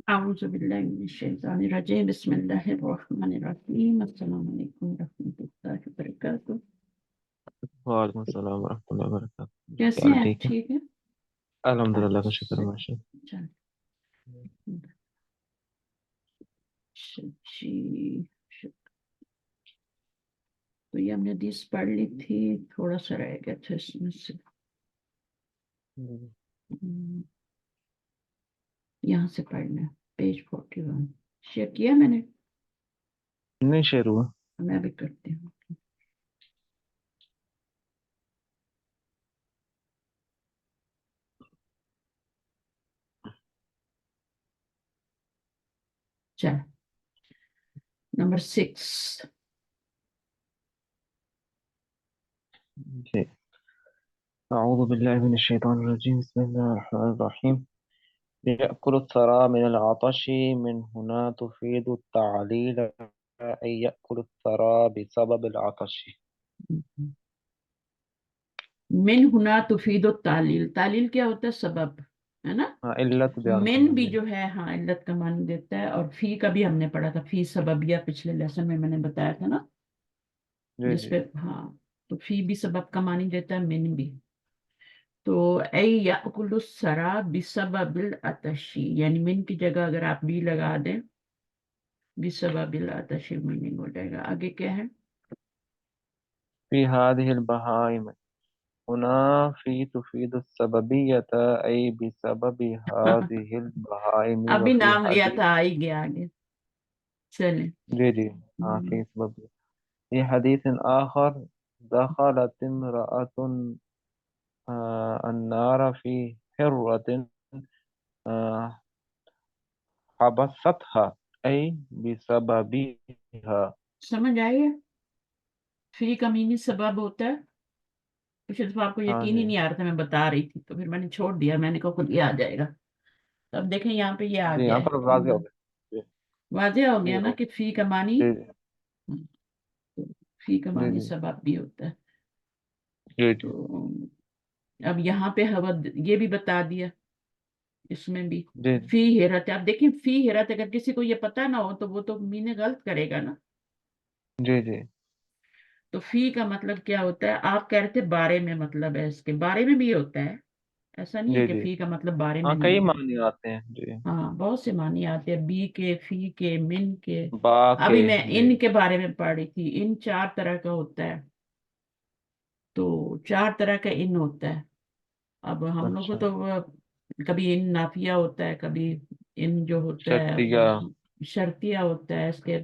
أعوذ بالله من الشيطان الرجيم بسم الله الرحمن الرحيم السلام عليكم ورحمة الله وبركاته. وعلیکم السلام ورحمۃ اللہ وبرکاتہ. کیا कैसे حال؟ ہیں آپ؟ ٹھیک ہے ٹھیک ہے. الحمد للہ کا شکر ہے. اچھا ماشاء جی. تو یہ ہم نے حدیث پڑھ لی تھی، تھوڑا سا رہ گیا تھا اس میں سے. یہاں سے پڑھنا ہے پیج 41. شیئر کیا میں نے، نہیں شیئر ہوا. میں بھی کرتی ہوں. چل نمبر 6. جی. اعوذ باللہ من الشیطان الرجیم بسم اللہ الرحمن الرحیم. يأكل الثرى من العطش من هنا تفيد التعليل أي يأكل الثرى بسبب العطش. من ہنا تفید التعلیل. تعلیل کیا ہوتا ہے؟ سبب ہے نا. علت بیان من کرنا. بھی جی جو ہے ہاں علت کا معنی دیتا ہے، اور فی کا بھی ہم نے پڑھا تھا، فی سببیہ پچھلے لیسن میں نے بتایا تھا نا، جی جس جی پہ ہاں. تو فی بھی سبب کا معنی دیتا ہے، من بھی. تو اے یأکل الثری بسبب العطش، یعنی من کی جگہ اگر آپ بھی لگا دیں بسبب العطش میننگ ہو جائے گا. آگے کیا ہے؟ في هذه البهائم هنا في تفيد السببية أي بسبب هذه البهائم ابھی وفي نام لیا حديث. تھا، آئی گیا آگے. چلیں. جی جی. ہاں في سبب. في حديث آخر دخلت امرأة النار في حرة حبستها أي بسببها. سمجھ آئیے؟ فی کا مینی سبب ہوتا ہے. کچھ دفعہ آپ کو ہاں یقین ہی جی نہیں آ رہا تھا، میں بتا رہی تھی تو پھر میں نے چھوڑ دیا، میں نے کہا خود یہ آ جائے گا. تو اب دیکھیں یہاں پہ یہ آ جی. گیا یہاں ہے. پر واضح ہو گیا. واضح ہو گیا کلیئر نا ہو کہ فی کا معنی، گیا. فی کا جی معنی جی سبب بھی ہوتا ہے. جی جی تو اب یہاں پہ یہ بھی بتا دیا، اس میں بھی جی فی حیرت. اب دیکھیں فی حیرت اگر کسی کو یہ پتا نہ ہو تو وہ تو مینہ غلط کرے گا نا. جی جی. تو فی کا مطلب کیا ہوتا ہے؟ آپ کہہ رہے تھے بارے میں، مطلب ہے اس کے بارے میں بھی یہ ہوتا ہے. ایسا نہیں ہے جی کہ جی. فی کا مطلب بارے میں ہاں نہیں کئی ہوتا. معنی آتے ہیں. جی. ہاں بہت سے معنی آتے ہیں، بی کے، فی کے، من کے. با کے. ابھی میں جی ان کے بارے میں پڑھ رہی تھی. ان 4 طرح کا ہوتا ہے، تو 4 طرح کا ان ہوتا ہے. اب ہم لوگ کو اچھا. تو کبھی ان نافیہ ہوتا ہے، کبھی ان جو ہوتا ہے شرطیہ. شرطیہ ہوتا ہے، اس کے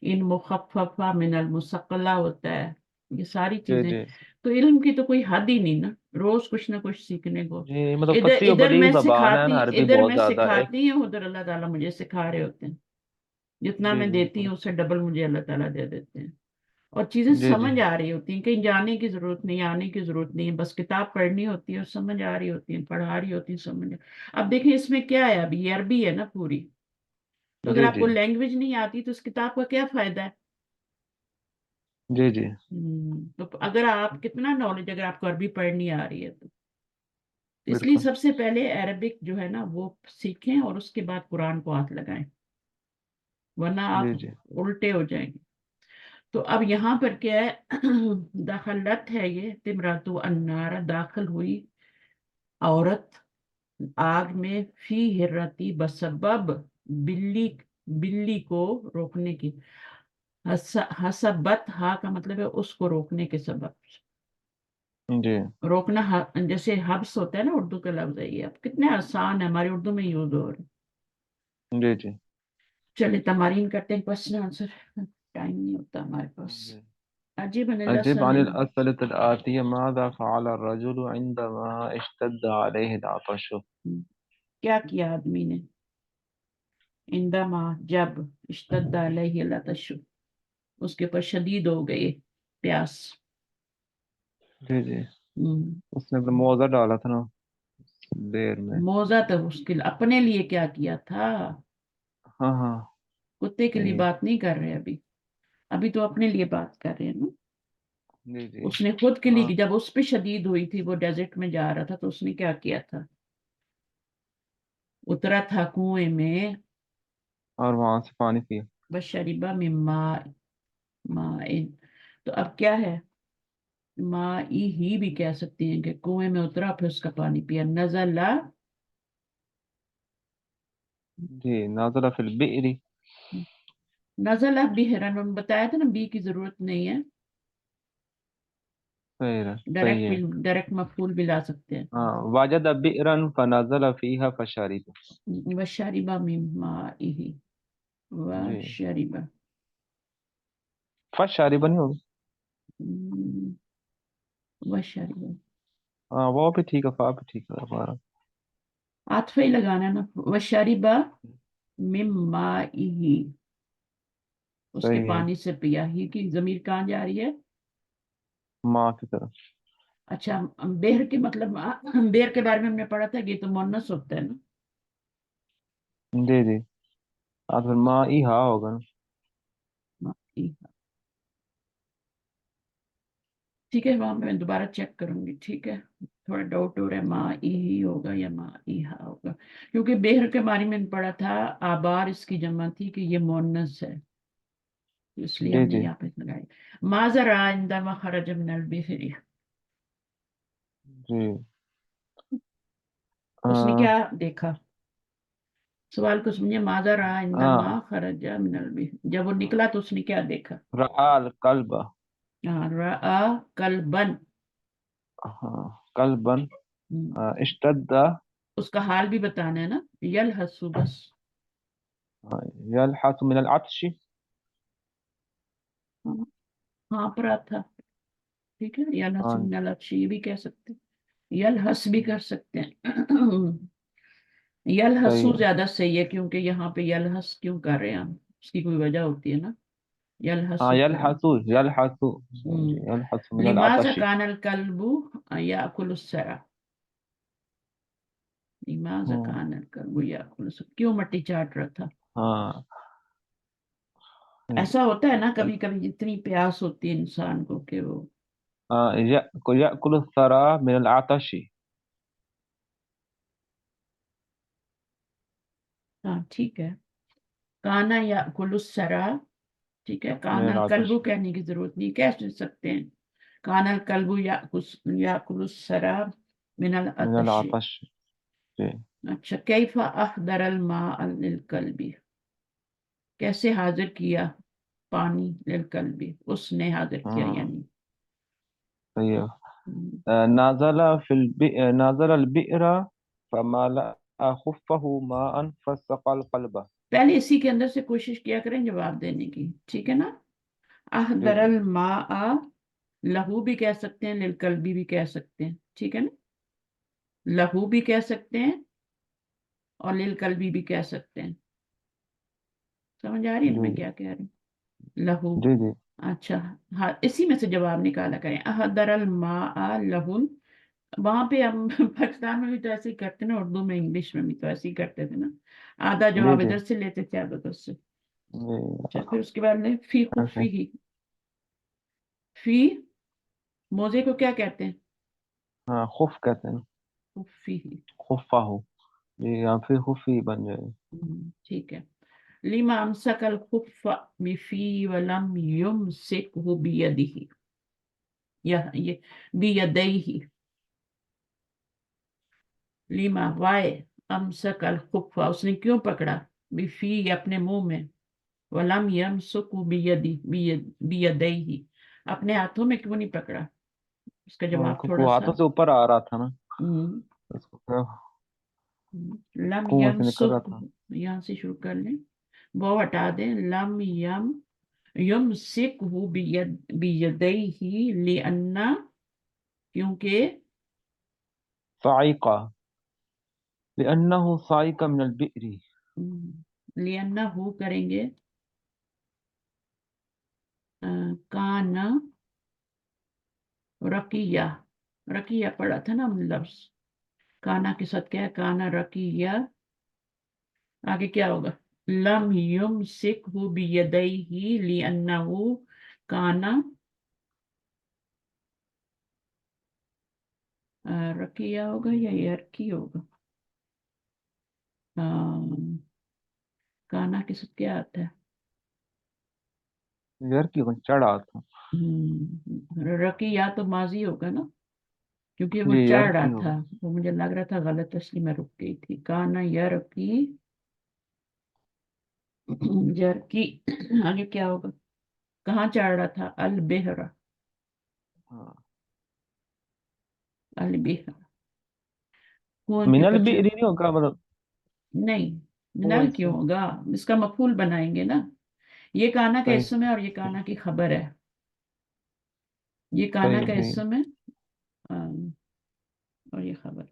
ان مخففہ من المثقلہ ہوتا ہے. یہ ساری جی چیزیں. جی تو علم کی تو کوئی حد ہی نہیں نا، روز کچھ نہ کچھ سیکھنے کو. جی. مطلب ادھر فصیح و ادھر بلیغ میں زبان ہے سکھاتی، نا عربی ادھر بہت میں زیادہ ایک. سکھاتی ہوں، ادھر اللہ تعالیٰ مجھے سکھا رہے ہوتے ہیں. جتنا جی میں جی دیتی بالکل. ہوں اس سے ڈبل مجھے اللہ تعالیٰ دے دیتے ہیں. اور چیزیں جی جی سمجھ آ رہی ہوتی ہیں، کہیں جانے کی ضرورت نہیں، آنے کی ضرورت نہیں، بس کتاب پڑھنی ہوتی ہے اور سمجھ آ رہی ہوتی ہے، پڑھا رہی ہوتی ہے، سمجھ. اب دیکھیں اس میں کیا ہے، ابھی یہ عربی ہے نا پوری. تو اگر جی آپ جی کو لینگویج نہیں آتی تو اس کتاب کا کیا فائدہ ہے؟ جی جی. تو اگر آپ کتنا نالج، اگر آپ کو عربی پڑھنی آ رہی ہے تو اس لیے بالکل. سب سے پہلے عربک جو ہے نا وہ سیکھیں، اور اس کے بعد قرآن کو ہاتھ لگائیں، ورنہ آپ جی جی الٹے ہو جائیں گے. تو اب یہاں پر کیا ہے؟ دخلت ہے یہ تمراتو النار، داخل ہوئی عورت آگ میں، فی ہرتی بسبب بلی، بلی کو روکنے کی. حسبت ہا کا مطلب ہے اس کو روکنے کے سبب. جی روکنا جیسے حبس ہوتا ہے نا، اردو کا لفظ ہے یہ. اب کتنے آسان ہے، ہماری اردو میں یوز ہو رہے. جی جی چلے تمارین کرتے ہیں، کوشچن آنسر. ٹائم نہیں ہوتا ہمارے پاس. جی. عجیب أجب عن الاسئلة. الأسئلة الآتية. ماذا فعل الرجل عندما اشتد عليه العطش؟ کیا کیا آدمی نے؟ عندما، جب، اشتد علیہ العطش، اس کے اوپر شدید ہو گئی پیاس. جی جی. ہم، اس نے اپنا موزہ ڈالا تھا نا دیر میں. موزہ تو اس کے اپنے لیے کیا کیا تھا؟ ہاں ہاں. کتے کے لیے صحیح. بات نہیں کر رہے ابھی. ابھی تو اپنے لیے بات کر رہے ہیں نا. جی جی. اس نے خود کے ہاں لیے، جب اس پہ شدید ہوئی تھی، وہ ڈیزرٹ میں جا رہا تھا، تو اس نے کیا کیا تھا؟ उतरा था कुएं में, और वहां से पानी पिया। बशरिबा मिन माइन। तो अब क्या है, माई ही भी कह सकती हैं कि कुएं में उतरा फिर उसका पानी पिया। नजला, जी, नाज़ला फिल बि'री। नजला बिहरन, हम बताया था ना बी की जरूरत नहीं है, सही है। डायरेक्ट मफूल भी ला सकते हैं। हाँ, वजद बि'रन फनज़ल फीहा फशरिब। वशरिबा मिन माइही, जी, वशरिबा, फशरिब नहीं होगी। वशरिबा, हाँ, वो भी ठीक है, फा भी ठीक है हमारा। आतफे ही लगाना है ना, वशरिबा मिन माइही, उसके सही है। पानी से पिया। ही की जमीर कहाँ जा रही है? माँ की तरफ। अच्छा, बेर के मतलब बेर के बारे में हमने पढ़ा था कि ये तो मुन्नस होता है ना। जी जी। हाँ, तो फिर माँ ई हा होगा ना। माई, ठीक है, वहां मैं दोबारा चेक करूंगी, ठीक है। थोड़ा डाउट हो रहा है, माँ ई ही होगा या माँ ई हा होगा, क्योंकि बेहर के बारे में पढ़ा था, आबार इसकी जमा थी कि ये मुन्नस है, तो इसलिए जी हमने जी यहाँ पे लगाई। माजरा इंदमा खरज मिनल बिहरी, जी। उसने हाँ क्या देखा? सवाल को समझे, माजरा इंदमा हाँ। खरज मिनल बिहरी, जब वो निकला तो उसने क्या देखा? रआल कल्ब। हाँ, रआ कल्बन। हाँ, कल्बन। हम्म, इश्तद्दा। उसका हाल भी बताना है ना, यल हसु बस। यलहस मिनल अतशी। हाँ, हाँ पर था, ठीक है, यल हसु हाँ, मिनल अच्छी, ये भी कह सकते हैं, यल हस भी कर सकते हैं। यल सही हसु है। ज्यादा सही है, क्योंकि यहाँ पे यल हस क्यों कर रहे हैं हम, उसकी कोई वजह होती है ना, यल हाँ, हसु करें। यलहसु। जी, यलहस मिनल लिमाजा अतशी। कानल कल्बु याकुलु सरा, लिमाजा हम्म, कानल कल्बु याकुलु सरा, क्यों मट्टी चाट रहा था? हाँ। ऐसा होता है ना कभी कभी, जितनी प्यास होती है इंसान को कि वो, यअकुलु सरा मिनल आतशी। हाँ ठीक है, काना या कुलुसरा, ठीक है, मिनल कानल कल्बु आतशी। कहने की जरूरत नहीं, कह सकते हैं कानल कल्बु या कुलुसरा मिनल मिनल अतश। आतशी। जी। अच्छा, कैफा अहदरल मा लिल कल्बी, कैसे हाजिर किया पानी लिल कल्बी, उसने हाजिर किया हाँ, यानी। सही है। हम्म, नाज़ल बि'रा फमाला खुफ़हु माअन फसक़ल क़ल्बा। पहले इसी के अंदर से कोशिश किया करें जवाब देने की, ठीक है ना। जी जी अहदरल मा, लहू भी कह सकते हैं, लिल कल्बी भी कह सकते हैं, ठीक है ना, लहू भी कह सकते हैं और लिल कल्बी भी कह सकते हैं। समझ आ रही है ना मैं जी क्या कह रही हूँ? लहू। जी जी। अच्छा, हाँ, इसी में से जवाब निकाला करें, अहदरल मा लहुन। वहां पे हम पाकिस्तान में भी तो ऐसे ही करते ना, उर्दू में इंग्लिश में भी तो ऐसे ही करते थे ना, आधा जी जवाब जी इधर से लेते थे आधा उधर से। जी। अच्छा, फिर उसके बाद में फी ऐसे। खुफी ही, फी, मोजे को क्या कहते हैं? हाँ, खुफ कहते हैं ना। खुफी ही। खुफ़ाहु। जी, या फिर खुफ़ी बन जाए। ठीक है। लिमा अमसकल खुफ बिफी वलम युमसिकहु बियदिही, यह ये बियदैही। लीमा वाय, अमसकल खुफा, उसने क्यों पकड़ा, बिफी अपने मुंह में, वलम यमसुकु बियदैही, अपने हाथों में क्यों नहीं पकड़ा? इसका हाँ, जवाब क्योंकि थोड़ा वो सा, हाथों से ऊपर आ रहा था ना। हम्म, उसको क्या, लम कुएं यम से निकल रहा सुक, था। यहाँ से शुरू कर लें, वो हटा दें, लम यम युमसिकहु बियदैही लिअन्ना, क्योंकि, साइका। लिअन्नहु साइका मिनल बि'री। लिअन्ना हु करेंगे, कान रकिया, रकिया पढ़ा था ना हमने लफ्ज, काना के साथ क्या है, काना रकिया, आगे क्या होगा, लम युमसिकहु बियदैही लिअन्नहु काना रकिया होगा या यरकी होगा, काना किस क्या आता है? यार की कौन चढ़ा था? रकी या तो माजी होगा ना, क्योंकि वो जी यार चढ़ रहा की था। होगा। वो मुझे लग रहा था गलत, इसलिए मैं रुक गई थी। काना यरकी, यरकी। आगे क्या होगा? कहाँ चढ़ रहा था? अल बेहरा, हाँ। अल बेहरा, कुएं के मिनल भी पीछे। नहीं होगा मतलब। नहीं, वो मिनल ऐसे। क्यों होगा? इसका मफूल बनाएंगे ना। ये काना का सही। इसम है और ये काना की खबर है। ये काना सही का सही। इसम है, और ये खबर।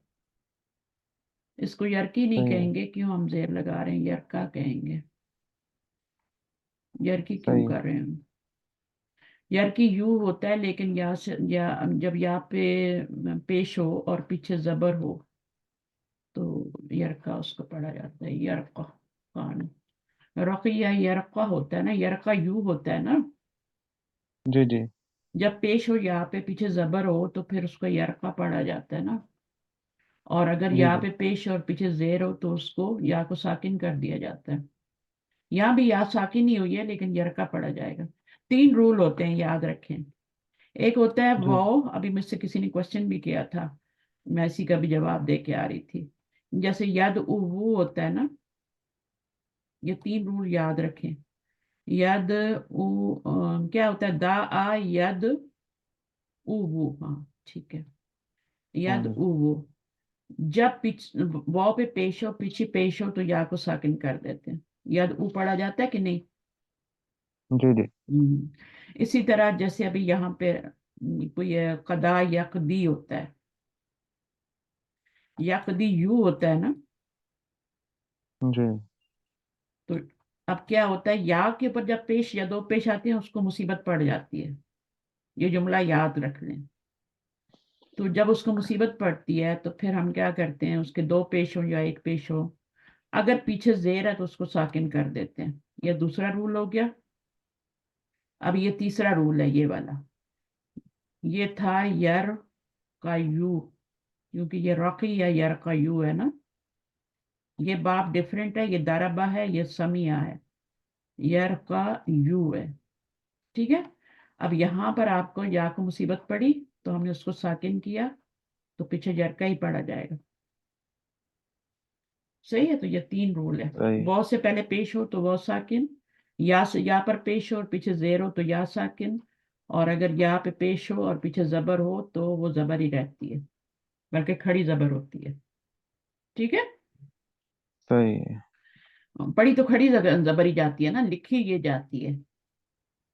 इसको यरकी नहीं सही है। कहेंगे, क्यों हम जेर लगा रहे हैं, यरका कहेंगे। यरकी क्यों सही है। कर रहे हैं हम? यरकी यू होता है, लेकिन या से या जब या पे पेश हो और पीछे जबर हो तो यरका उसको पढ़ा जाता है, यरका। कान रकिया यरका होता है ना, यरका यू होता है ना। जी जी। जब पेश हो या पे पीछे जबर हो तो फिर उसको यरका पढ़ा जाता है ना। और अगर जी या जी। पे पेश और पीछे जेर हो तो उसको या को साकिन कर दिया जाता है। यहाँ भी या साकिन ही हुई है, लेकिन यरका पढ़ा जाएगा। तीन रूल होते हैं, याद रखें। एक होता है जी वाओ, अभी मुझसे किसी ने क्वेश्चन भी किया था, मैं इसी का भी जवाब दे के आ रही थी। जैसे यद उ वो होता है ना, ये तीन रूल याद रखें। यद उ क्या होता है? दा आ यद उ वो, हाँ ठीक है। यद हाँ। उ वो, जब वाओ पे पेश हो, पीछे पेश हो तो या को साकिन कर देते हैं। यद उ पढ़ा जाता है कि नहीं? जी जी। इसी तरह जैसे अभी यहाँ पे कोई कदा यकदी होता है, यकदी यू होता है ना। जी तो अब क्या होता है, या के ऊपर जब पेश या दो पेश आते हैं उसको मुसीबत पड़ जाती है। ये जुमला याद रख लें। तो जब उसको मुसीबत पड़ती है तो फिर हम क्या करते हैं, उसके दो पेश हो या एक पेश हो, अगर पीछे जेर है तो उसको साकिन कर देते हैं। ये दूसरा रूल हो गया। अब ये तीसरा रूल है, ये वाला। ये था यर का यू, क्योंकि ये रकी या यर का यू है ना। ये बाप डिफरेंट है, ये दारबा है, ये समिया है। यर का यू है, ठीक है। अब यहां पर आपको या को मुसीबत पड़ी तो हमने उसको साकिन किया, तो पीछे यर का ही पड़ा जाएगा। सही है। तो ये तीन रूल है। सही। बहुत से पहले पेश हो तो वो साकिन, या से या पर पेश हो और पीछे जेर हो तो या साकिन, और अगर या पे पेश हो और पीछे जबर हो तो वो जबर ही रहती है, बल्कि खड़ी जबर होती है। ठीक है। सही है। पढ़ी तो खड़ी जबरी जाती है ना, लिखी ये जाती है।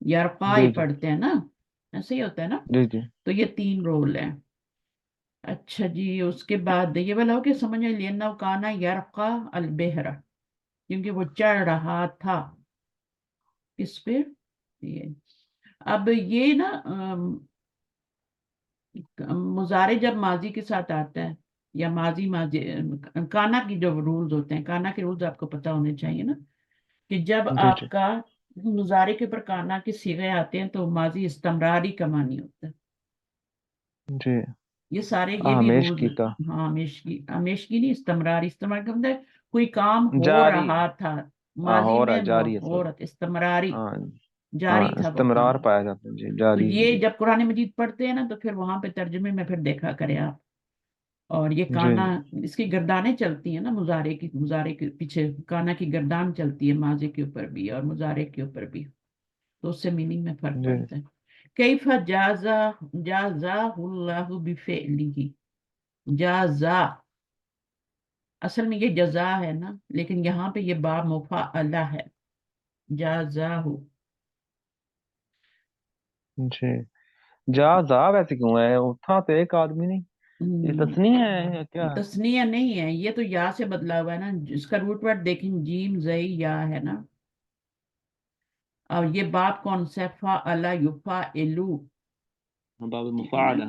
यरका ही जी जी। पढ़ते हैं ना, ऐसे ही होता है ना। जी जी। तो ये तीन रोल है। अच्छा जी, उसके बाद ये वाला हो कि समझ में लिया काना यरका अलबेहरा, क्योंकि वो चढ़ रहा था किस पे? ये। अब ये ना मुजारे जब माजी के साथ आता है, या माजी माजी, काना की जो रूल्स होते हैं, काना के रूल्स आपको पता होने चाहिए ना, कि जब जी जी। आपका मुजारे के ऊपर काना के सिगे आते हैं तो माजी इस्तमरारी का मानी होता है। जी। ये सारे ये भी हमेश रूल्स। की का। हाँ, हमेशगी, हमेशगी नहीं, इस्तमरारी। इस्तमरार का मतलब है कोई काम हो जारी। रहा था, हाँ माजी हो रहा में है, जारी है हो सॉरी। रहा था, इस्तमरारी, हाँ। हाँ जारी था वो इस्तेमरार काम। पाया जाता है जी, तो जारी ये जी। जब कुरान मजीद पढ़ते हैं ना तो फिर वहां पे तर्जुमे में फिर देखा करें आप। और ये जी काना, इसकी गर्दानें चलती हैं ना, मुजारे के पीछे काना की गर्दान चलती है, माजे के ऊपर भी और मुजारे के ऊपर भी। तो उससे मीनिंग में फर्क जी। पड़ता है। कैफा जाजा, जाजाहुल्लाहु बिफेलिही, जाजा, असल में ये जजा है ना, लेकिन यहाँ पे ये बा मुफाअला है, जाजाहु। जी। जा जा वैसे क्यों है, उठा तो एक आदमी नहीं। ये तस्नी है या क्या? तस्निया नहीं है, ये तो या से बदला हुआ है ना। इसका रूट वर्ड देखें, जीम जई या है ना। और ये बाप कौन सा? फा अला युफा एलू, बाब ठीक है ना। मुफाल है।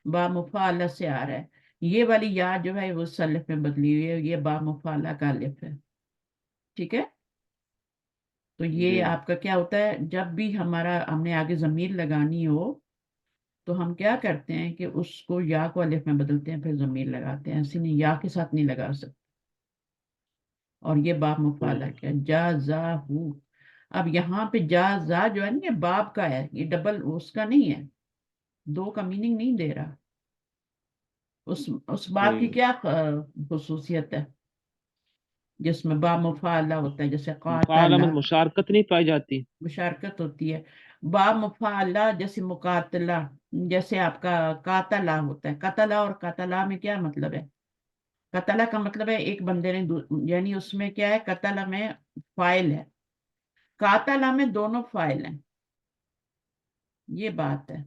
बा मुफाला से आ रहा है। ये वाली या जो है वो सल्फ में बदली हुई है, ये बा मुफाला का अलिफ है। ठीक है। तो ये जी आपका क्या होता है, जब भी हमने आगे जमीर लगानी हो तो हम क्या करते हैं कि उसको या को अलिफ में बदलते हैं, फिर जमीर लगाते हैं। ऐसे नहीं, या के साथ नहीं लगा सकते। اور یہ باب مفعلہ کیا جازاہو. اب یہاں پہ جازا جو ہے نا یہ باب کا ہے، یہ ڈبل اس کا نہیں ہے، دو کا میننگ نہیں دے رہا. اس باب کی صحیح. کیا خصوصیت ہے جس میں با مفعلہ ہوتا ہے، جیسے مفعلہ قاتلہ میں مشارکت نہیں پائی جاتی. مشارکت ہوتی ہے. با مفعلہ جیسے مقاتلہ، جیسے آپ کا قاتلہ ہوتا ہے. قتلہ اور قاتلہ میں کیا مطلب ہے؟ قتلہ کا مطلب ہے ایک بندے نے یعنی اس میں کیا ہے، قتلہ میں فائل ہے، قاتلہ میں دونوں فائل ہیں. یہ بات ہے.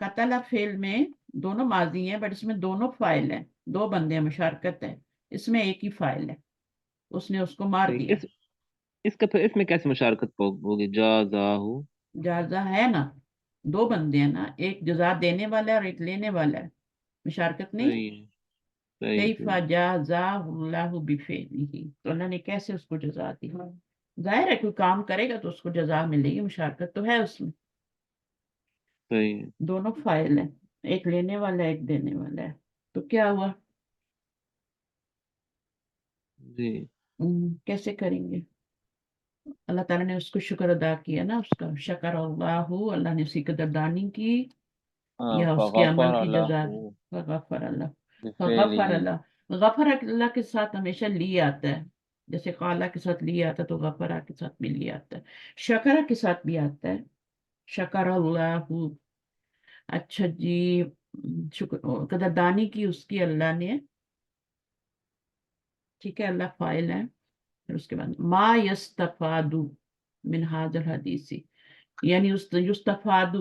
قتلہ فعل میں دونوں ماضی ہیں بٹ اس میں دونوں فائل ہیں، دو بندے ہیں، مشارکت ہے. اس میں ایک ہی فائل ہے، اس نے اس کو مار صحیح. دیا. اس کا پھر اس میں کیسے مشارکت ہوگی جازاہو؟ جازا ہے نا، دو بندے ہیں نا، ایک جزا دینے والا ہے اور ایک لینے والا ہے، مشارکت نہیں ہے. صحیح ہے. صحیح کیف صحیح. جازاہ اللہ بفعلہ، تو اللہ نے کیسے اس کو جزا دی. ظاہر ہے کوئی کام کرے گا تو اس کو جزا ملے گی، مشارکت تو ہے اس میں. صحیح ہے. دونوں فائل ہیں، ایک لینے والا ہے ایک دینے والا ہے. تو کیا ہوا؟ جی. کیسے کریں گے؟ اللہ تعالیٰ نے اس کو شکر ادا کیا نا، اس کا شکر اللہ، اللہ نے اسی قدردانی کی ہاں یا اس کے عمل فغفر کی لہ جزا دی. فغفر اللہ. فغفر بفعلہ. اللہ، غفر اللہ کے ساتھ ہمیشہ لی آتا ہے، جیسے قالا کے ساتھ لی آتا ہے تو غفرہ کے ساتھ بھی لی آتا ہے، شکرہ کے ساتھ بھی آتا ہے، شکر اللہ. اچھا جی، شکر قدردانی کی اس کی اللہ نے. ٹھیک ہے، اللہ فائل ہے. پھر اس کے بعد ما یستفاد من هذا الحدیث، یعنی یستفاد.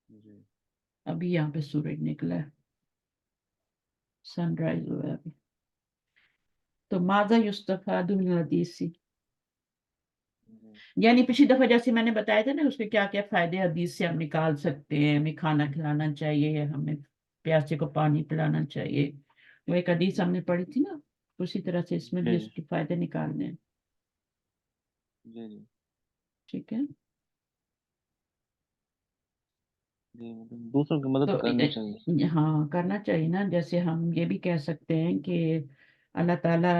جی. ابھی یہاں پہ سورج نکلا ہے، سن رائز ہوا ہے ابھی. تو ماذا یستفاد من الحدیث، جی. یعنی پچھلی دفعہ جیسے میں نے بتایا تھا نا اس کے کیا کیا فائدے حدیث سے ہم نکال سکتے ہیں. ہمیں کھانا کھلانا چاہیے، ہمیں پیاسے کو پانی پلانا چاہیے، وہ ایک حدیث ہم نے پڑھی تھی نا. اسی طرح سے اس میں بھی جی. اس کے فائدے نکالنے ہیں. جی. جی. ٹھیک ہے. جی. دوسروں کی مدد تو کرنی چاہیے. ہاں کرنا چاہیے نا. جیسے ہم یہ بھی کہہ سکتے ہیں کہ اللہ تعالیٰ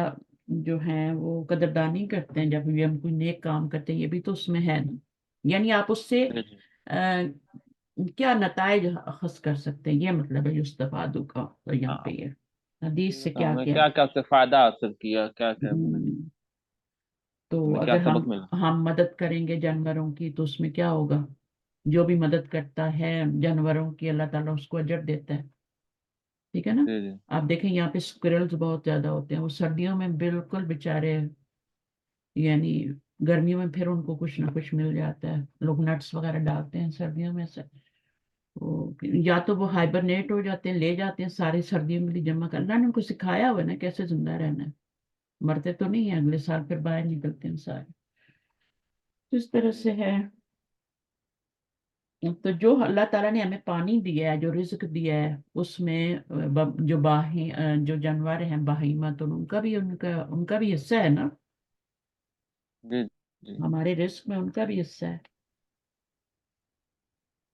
جو ہیں وہ قدردانی کرتے ہیں جب بھی ہم کوئی نیک کام کرتے ہیں، یہ بھی تو اس میں ہے نا. یعنی آپ اس سے جی. جی. کیا نتائج اخذ کر سکتے ہیں، یہ مطلب ہے یستفادو کا. تو یہاں پہ ہاں. یہ حدیث سے کیا ہمیں کیا. کیا کیا سے فائدہ حاصل کیا، کیا کیا ہم، تو ہمیں کیا اگر سبق ملا. ہم مدد کریں گے جانوروں کی تو اس میں کیا ہوگا؟ جو بھی مدد کرتا ہے جانوروں کی اللہ تعالیٰ اس کو اجر دیتا ہے. ٹھیک ہے نا. جی. جی. آپ دیکھیں یہاں پہ سکرلز بہت زیادہ ہوتے ہیں، وہ سردیوں میں بالکل بیچارے، یعنی گرمیوں میں پھر ان کو کچھ نہ کچھ مل جاتا ہے. لوگ نٹس وغیرہ ڈالتے ہیں سردیوں میں سے، یا تو وہ ہائبرنیٹ ہو جاتے ہیں، لے جاتے ہیں ساری سردیوں کے لیے جمع کر. اللہ نے ان کو سکھایا ہوا ہے نا کیسے زندہ رہنا ہے. مرتے تو نہیں ہیں، اگلے سال پھر باہر نکلتے ہیں سارے. تو اس طرح سے ہے. تو جو اللہ تعالیٰ نے ہمیں پانی دیا ہے، جو رزق دیا ہے، اس میں جو جو جانور ہیں بہیمہ، تو ان کا بھی حصہ ہے نا. جی. جی. ہمارے رزق میں ان کا بھی حصہ ہے.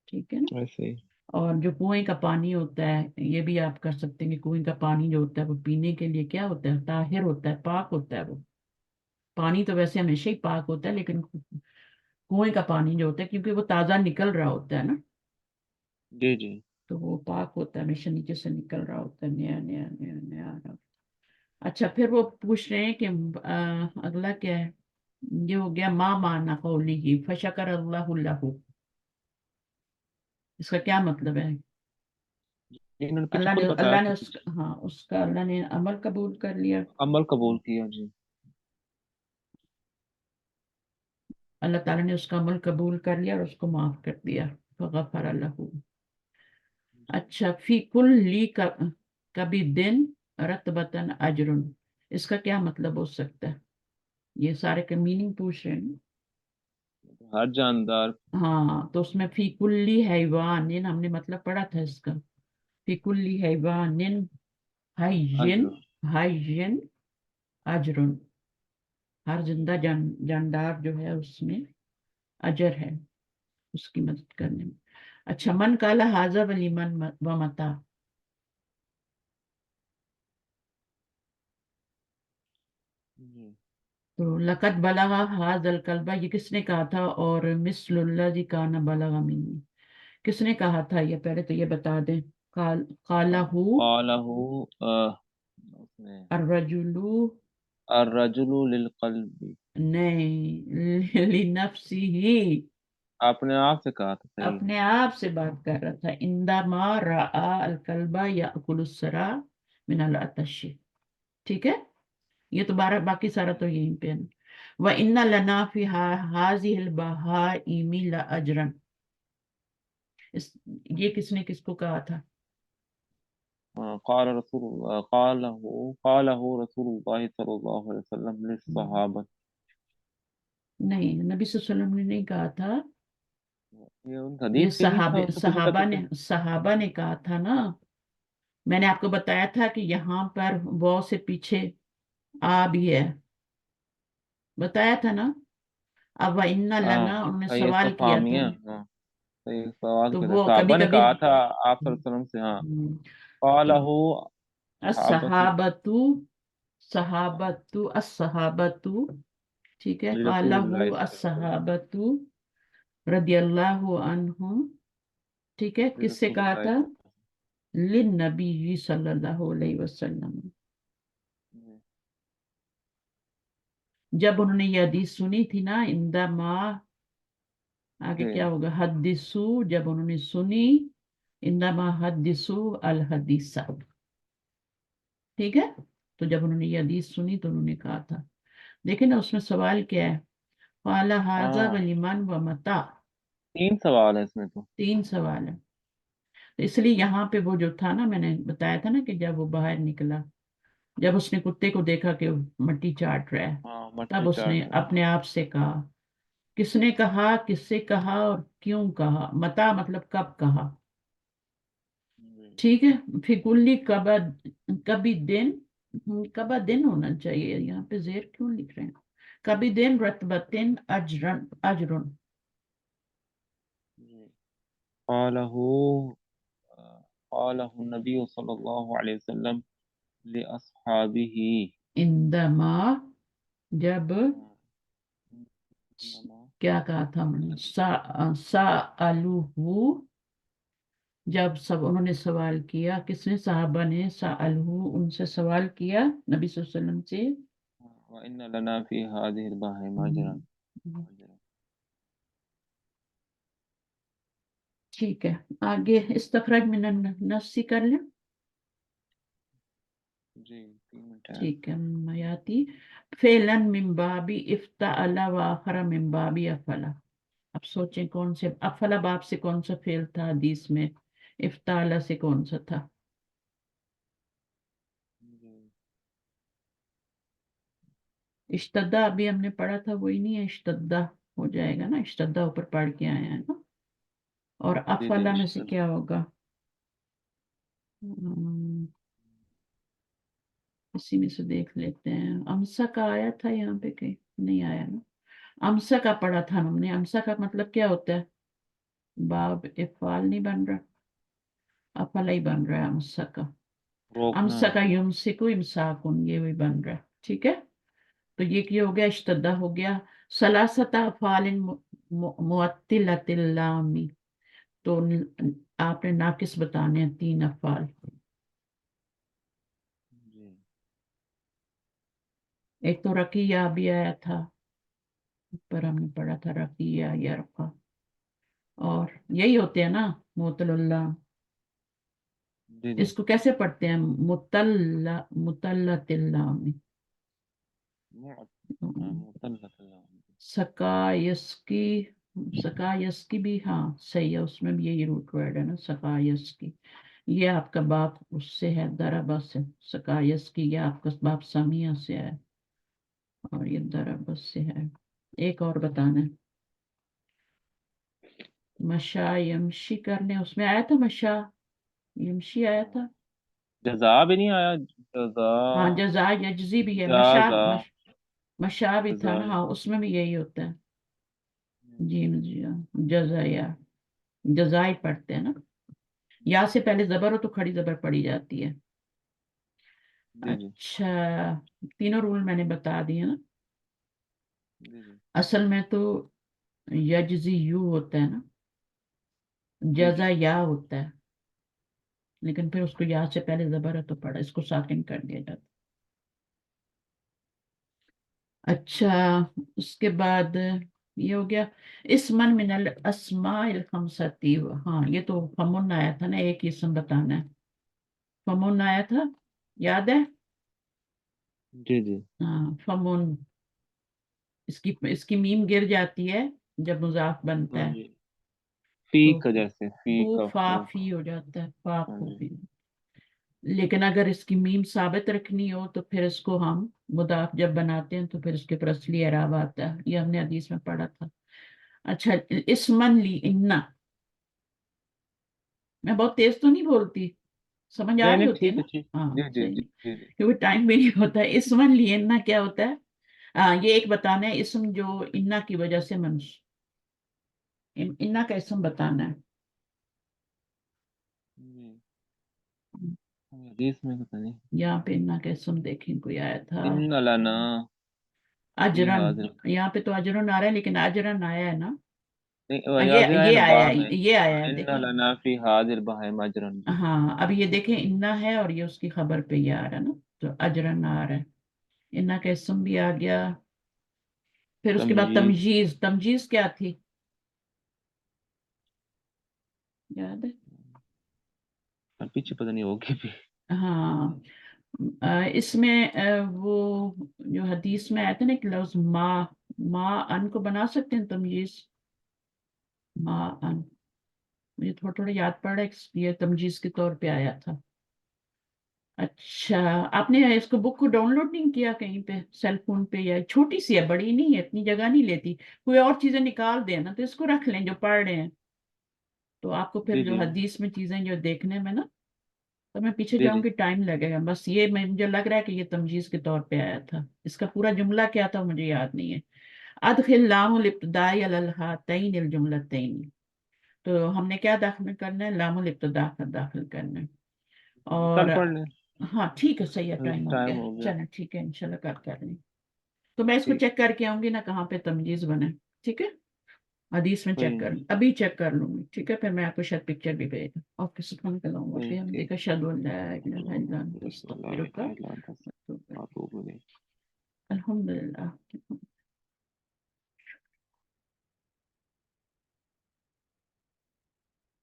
ٹھیک ہے نا. ایسے ہی. اور جو کنویں کا پانی ہوتا ہے، یہ بھی آپ کر سکتے ہیں کہ کنویں کا پانی جو ہوتا ہے وہ پینے کے لیے کیا ہوتا ہے؟ طاہر ہوتا ہے، پاک ہوتا ہے. وہ پانی تو ویسے ہمیشہ ہی پاک ہوتا ہے، لیکن کنویں کا پانی جو ہوتا ہے کیونکہ وہ تازہ نکل رہا ہوتا ہے نا، جی. جی. تو وہ پاک ہوتا ہے، ہمیشہ نیچے سے نکل رہا ہوتا ہے، نیا نیا نیا نیا آ رہا. اچھا پھر وہ پوچھ رہے ہیں کہ اگلا کیا ہے؟ یہ ہو گیا ما معنی قولی فشکر اللہ لہ، اس کا کیا مطلب ہے؟ انہوں نے پیچھے خود بتایا اللہ نے تھا اس پیچھے. کا ہاں اس کا اللہ نے عمل قبول کر لیا. عمل قبول کیا. جی. اللہ تعالیٰ نے اس کا عمل قبول کر لیا اور اس کو معاف کر دیا. فغفر اللہ. جی. اچھا فی کل کبھی دن رتبتن اجرن، اس کا کیا مطلب ہو سکتا ہے؟ یہ سارے کے میننگ پوچھ رہے ہیں. ہر جاندار. ہاں تو اس میں فی کلی حیوان ہم نے مطلب پڑھا تھا اس کا. فی کلی حیوان حیین، اجر. حیین اجرن، ہر زندہ جاندار جو ہے اس میں اجر ہے اس کی مدد کرنے میں. اچھا من کالا حاضر ولیمن و متا، جی تو लक़द बलगा हाज़ल कल्बा ये किसने कहा था, और मिस्लुल्लज़ी काना बलगा मिन्नी किसने कहा था, ये पहले तो ये बता दें। कालहू क़ालहू उसने अर्रजुलु, अर्रजुलु लिलक़ल्बि, नहीं लिनफ्सिही, आपने आप से कहा था, सही है। अपने आप से बात कर रहा था। इंदमा रआ अल कल्बा याकुलुस्सरा मिनल अतशी, ठीक है। ये तो बारह, बाकी सारा तो यहीं पे है। व इन्ना लना फी हाजिहिल बहाइमी ला अजरन, इस ये किसने किसको कहा था? क़ालहू रसूलुल्लाह सल्लल्लाहु अलैहि वसल्लम लिस्सहाबा, नहीं, नबी सल्लल्लाहु अलैहि वसल्लम ने नहीं कहा था। ये उन ये हदीस के नहीं था, सहाबे उसको कुछ सहाबा पता ने था। सहाबा ने कहा था ना। मैंने आपको बताया था कि यहाँ पर वो से पीछे आ भी है, बताया था ना। अब इन्ना लना उन्होंने ये सवाल किया था, इस्तिफ़हामिया, हाँ सही सवाल तो किया था, वो कभी साहबा ने कभी कहा था आप सल्लल्लाहु अलैहि वसल्लम से, हाँ। तो क़ालहू सहाबतु असहाबतु, सहाबतु असहाबतु, ठीक है। कालहु लिरसूलिल्लाहि सल्लल्लाहु अलैहि असहाबतु रदियल्लाहु अन्हुम, ठीक है। वसल्लम, किससे कहा लिरसूलिल्लाहि था? सल्लल्लाहु लिन नबी सल्लल्लाहु अलैहि वसल्लम। अलैहि वसल्लम। जब उन्होंने ये हदीस सुनी थी ना, इंदा माँ, आगे जी क्या होगा, हदीसू, जब उन्होंने सुनी, इंदा माँ हदीसू अल हदीसा, ठीक है। तो जब उन्होंने ये हदीस सुनी तो उन्होंने कहा था, देखिए ना उसमें सवाल क्या है, काला हाजा हाँ, वलिमान व मता, 3 सवाल है इसमें तो। तीन सवाल है। तो इसलिए यहाँ पे वो जो था ना, मैंने बताया था ना कि जब वो बाहर निकला, जब उसने कुत्ते को देखा कि वो मट्टी चाट रहा है, हाँ, तब मट्टी उसने चाट रहा है। अपने आप से कहा, किसने कहा, किससे कहा और क्यों कहा, मता मतलब कब कहा, जी ठीक है। फिकुल्ली कबद, कभी दिन, कबा दिन होना चाहिए, यहाँ पे जेर क्यों लिख रहे हैं, कभी दिन रतबतिन अजरन अजरुन, जी क़ालहू क़ालहु नबी सल्लल्लाहु अलैहि वसल्लम लि अस्हाबिही, इंदमा, जब, इन्नमा क्या कहा था हमने, सा अलूहू, जब सब उन्होंने सवाल किया, किसने, साहबा ने, साअलहू उनसे सवाल किया नबी सल्लल्लाहु अलैहि वसल्लम से। व इन्ना लना फी हादिहिल बहाइम अजरन, हम्म, अजरन। ठीक है। आगे इस्तखराज मिनन नफ्सी कर लें, जी 3 मिनट है। ठीक है। मयाती फेलन मिन बाबी इफ्ताअला व आखरा मिन बाबी अफला, अब सोचें कौन से, अफला बाब से कौन सा फेल था हदीस में, इफ्ताअला से कौन सा था। जी इश्तद्दा अभी हमने पढ़ा था, वही नहीं है, इश्तद्दा हो जाएगा ना, इश्तद्दा ऊपर पढ़ के आए हैं ना। और जी जी अफला में से इश्तद, क्या होगा? हम्म, इसी में से देख लेते हैं। अमसा का आया था यहाँ पे कहीं? नहीं आया ना। अमसा का पढ़ा था हमने, अमसा का मतलब क्या होता है? बाब इफ़ाल नहीं बन रहा, अफला ही बन रहा है अमसा का। रोकना। अमसा का युमसिकु इमसाकुन, ये वही बन रहा है, ठीक है। तो ये क्या हो गया, इश्तद्दा हो गया। सलासता अफ़ालिन मुअत्तिलतिल लामी, तो आपने नाकिस बताने हैं 3 अफ़ाल। जी एक तो रकिया भी आया था, पर हमने पढ़ा था रकिया यरका, और यही होते हैं ना, मोतलुल्ला। जी जी इसको कैसे पढ़ते हैं, मुतल्ला, मुतल्लतिल्ला में। मुतल्लक़, सकायस्की, सकायस्की भी, हाँ सही है, उसमें भी यही रूट वर्ड है ना, सकायस्की। ये आपका बाप उससे है, दरबा से, सकायस्की, ये आपका बाप सामिया से है, और ये दरबस से है। एक और बताना है, मशा यमशी करने, उसमें आया था मशा यमशी आया था। जज़ा भी नहीं आया, जज़ा, हाँ जजा यजजी भी है, जाजा, मशा भी था जज़ा, ना, हाँ उसमें भी यही होता है। जी जी हाँ, जजाया, जजाई पढ़ते हैं ना, या से पहले जबर हो तो खड़ी जबर पड़ी जाती है। جی جی اچھا، تینوں رول میں نے بتا دیے نا. جی جی اصل میں تو یجزی یو ہوتا ہے نا، جی جی جزا یا ہوتا ہے، لیکن پھر اس کو یا سے پہلے زبر ہے تو پڑا، اس کو ساکن کر دیا جاتا. اچھا، اس کے بعد یہ ہو گیا اسمن من الاسماء الخمستی. ہاں یہ تو فمن آیا تھا نا، ایک اسم بتانا ہے. فمن آیا تھا، یاد ہے؟ جی جی ہاں فمن، اس کی میم گر جاتی ہے جب مضاف بنتا ہاں ہے، جی فی تو کا جیسے فی فو کا فا فوق. فی ہو جاتا ہے، فا ہاں فو جی فی. لیکن اگر اس کی میم ثابت رکھنی ہو تو پھر اس کو ہم مضاف جب بناتے ہیں تو پھر اس کے اوپر اصلی اعراب آتا ہے، یہ ہم نے حدیث میں پڑھا تھا. اچھا، اسمن لی انا، میں بہت تیز تو نہیں بولتی، سمجھ آ نہیں رہی نہیں ہوتی ہے ٹھیک نا؟ ہے ٹھیک. ہاں جی جی صحیح جی ہے، جی جی کیونکہ ٹائم بھی نہیں ہوتا ہے. اسمن لی انا کیا ہوتا ہے؟ یہ ایک بتانا ہے اسم جو انا کی وجہ سے انا کا اسم بتانا ہے. جی. حدیث میں پتہ نہیں. یہاں پہ انا کا اسم دیکھیں کوئی آیا تھا، ان لنا فی اجرن. حاضر. یہاں پہ تو اجرن آ رہا ہے لیکن اجرن آیا ہے نا. نہیں یہ واضح ہے یہ نا با آیا میں. یہ آیا ہے ان دیکھیں. لنا فی حاضر بہائم اجرن. جی ہاں اب یہ دیکھیں انا ہے اور یہ اس کی خبر پہ یہ آ رہا ہے نا، تو اجرن آ رہا ہے. انا کا اسم بھی آ گیا. پھر اس کے بعد تمجید. تمجیز. تمجیز کیا تھی، یاد ہے؟ پیچھے پتہ نہیں ہوگی بھی. ہاں اس میں وہ جو حدیث میں آیا تھا نا کہ لفظ ما ان کو بنا سکتے ہیں تمجیز. ما ان مجھے تھوڑا تھوڑا یاد پڑ رہا ہے، یہ تمجیز کے طور پہ آیا تھا. اچھا، آپ نے اس کو بک کو ڈاؤن لوڈ نہیں کیا کہیں پہ سیل فون پہ؟ یا چھوٹی سی ہے، بڑی نہیں ہے، اتنی جگہ نہیں لیتی. کوئی اور چیزیں نکال دیں نا تو اس کو رکھ لیں جو پڑھ رہے ہیں، تو آپ کو پھر جی جو جی حدیث میں چیزیں جو دیکھنے میں نا، تو میں پیچھے جی جاؤں جی گی ٹائم لگے گا. بس یہ مجھے لگ رہا ہے کہ یہ تمجیز کے طور پہ آیا تھا. اس کا پورا جملہ کیا تھا مجھے یاد نہیں ہے. ادخل لام الابتداء علی الہاتین الجملتین، تو ہم نے کیا داخل کرنا ہے؟ لام الابتداء کا داخل کرنا ہے. اور کل پڑھ لیں. ہاں ٹھیک ہے، صحیح ہے، ٹائم ہو گیا. ٹائم ہو گیا. چلیں ٹھیک ہے، انشاءاللہ کل کر لیں. تو میں اس کو ٹھیک. چیک کر کے آؤں گی نا کہاں پہ تمجیز بنے. ٹھیک ہے، حدیث میں کوئی چیک نہیں. کر ابھی چیک کر لوں گی. ٹھیک ہے، پھر میں آپ کو شاید پکچر بھی بھیج دوں. اوکے، سبحانک اللہم و کوئی نہیں بحمدک، ٹھیک. اشہد ان لا الہ الا انت لا استغفرک الہ الا انت و اتوب الیک. اتوب الیک. الحمدللہ.